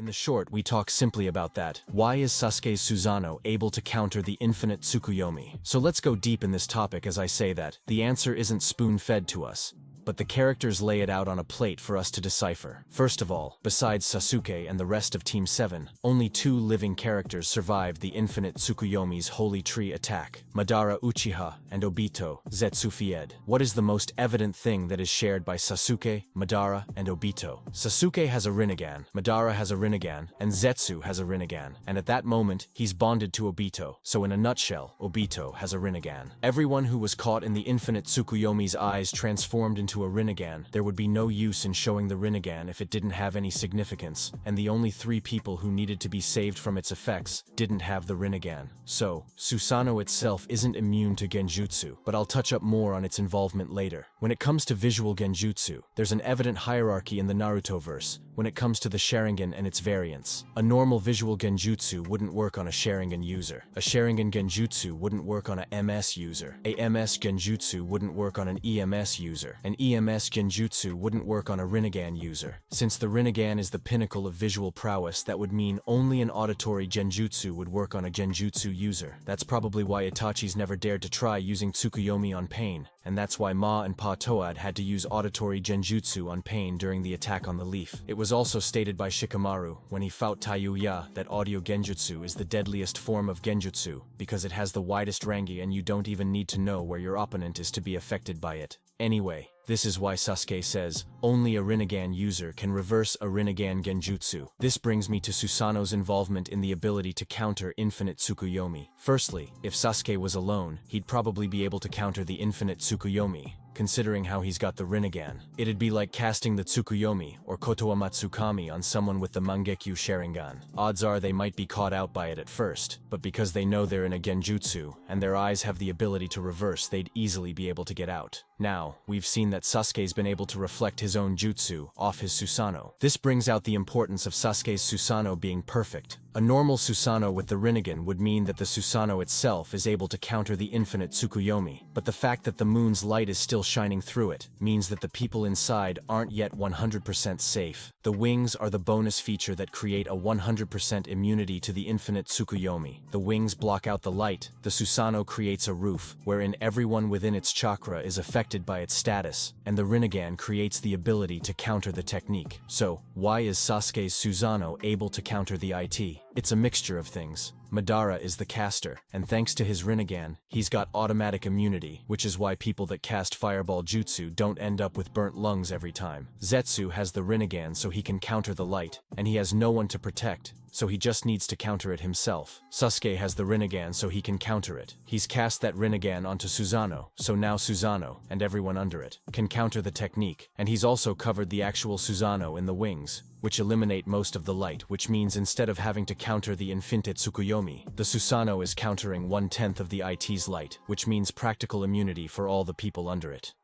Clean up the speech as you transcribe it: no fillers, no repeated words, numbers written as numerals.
In the short, we talk simply about that. Why is Sasuke Susanoo able to counter the infinite Tsukuyomi? So let's go deep in this topic as I say that. The answer isn't spoon-fed to us, but the characters lay it out on a plate for us to decipher. First of all, besides Sasuke and the rest of Team 7, only 2 living characters survived the infinite Tsukuyomi's Holy Tree attack: Madara Uchiha and Obito Zetsufied. What is the most evident thing that is shared by Sasuke, Madara, and Obito? Sasuke has a Rinnegan, Madara has a Rinnegan, and Zetsu has a Rinnegan, and at that moment, he's bonded to Obito. So in a nutshell, Obito has a Rinnegan. Everyone who was caught in the infinite Tsukuyomi's eyes transformed into a Rinnegan. There would be no use in showing the Rinnegan if it didn't have any significance, and the only 3 people who needed to be saved from its effects didn't have the Rinnegan. So, Susanoo itself isn't immune to genjutsu, but I'll touch up more on its involvement later. When it comes to visual genjutsu, there's an evident hierarchy in the Naruto-verse when it comes to the Sharingan and its variants. A normal visual genjutsu wouldn't work on a Sharingan user. A Sharingan genjutsu wouldn't work on a MS user. A MS genjutsu wouldn't work on an EMS user. An EMS genjutsu wouldn't work on a Rinnegan user. Since the Rinnegan is the pinnacle of visual prowess, that would mean only an auditory genjutsu would work on a genjutsu user. That's probably why Itachi's never dared to try using Tsukuyomi on Pain, and that's why Ma and Pa Toad had to use auditory genjutsu on Pain during the attack on the leaf. It was also stated by Shikamaru when he fought Taiyuya that audio genjutsu is the deadliest form of genjutsu because it has the widest range and you don't even need to know where your opponent is to be affected by it. Anyway, this is why Sasuke says, only a Rinnegan user can reverse a Rinnegan genjutsu. This brings me to Susanoo's involvement in the ability to counter infinite Tsukuyomi. Firstly, if Sasuke was alone, he'd probably be able to counter the infinite Tsukuyomi, considering how he's got the Rinnegan. It'd be like casting the Tsukuyomi or Kotoa Matsukami on someone with the Mangekyu Sharingan. Odds are they might be caught out by it at first, but because they know they're in a genjutsu, and their eyes have the ability to reverse, they'd easily be able to get out. Now, we've seen that Sasuke's been able to reflect his own jutsu off his Susanoo. This brings out the importance of Sasuke's Susanoo being perfect. A normal Susanoo with the Rinnegan would mean that the Susanoo itself is able to counter the infinite Tsukuyomi, but the fact that the moon's light is still shining through it means that the people inside aren't yet 100% safe. The wings are the bonus feature that create a 100% immunity to the infinite Tsukuyomi. The wings block out the light. The Susanoo creates a roof, wherein everyone within its chakra is affected by its status, and the Rinnegan creates the ability to counter the technique. So, why is Sasuke's Susanoo able to counter the IT? It's a mixture of things. Madara is the caster, and thanks to his Rinnegan, he's got automatic immunity, which is why people that cast Fireball Jutsu don't end up with burnt lungs every time. Zetsu has the Rinnegan so he can counter the light, and he has no one to protect, so he just needs to counter it himself. Sasuke has the Rinnegan so he can counter it. He's cast that Rinnegan onto Susanoo, so now Susanoo, and everyone under it, can counter the technique, and he's also covered the actual Susanoo in the wings, which eliminate most of the light, which means instead of having to counter the infinite Tsukuyomi, the Susanoo is countering 1/10 of the IT's light, which means practical immunity for all the people under it.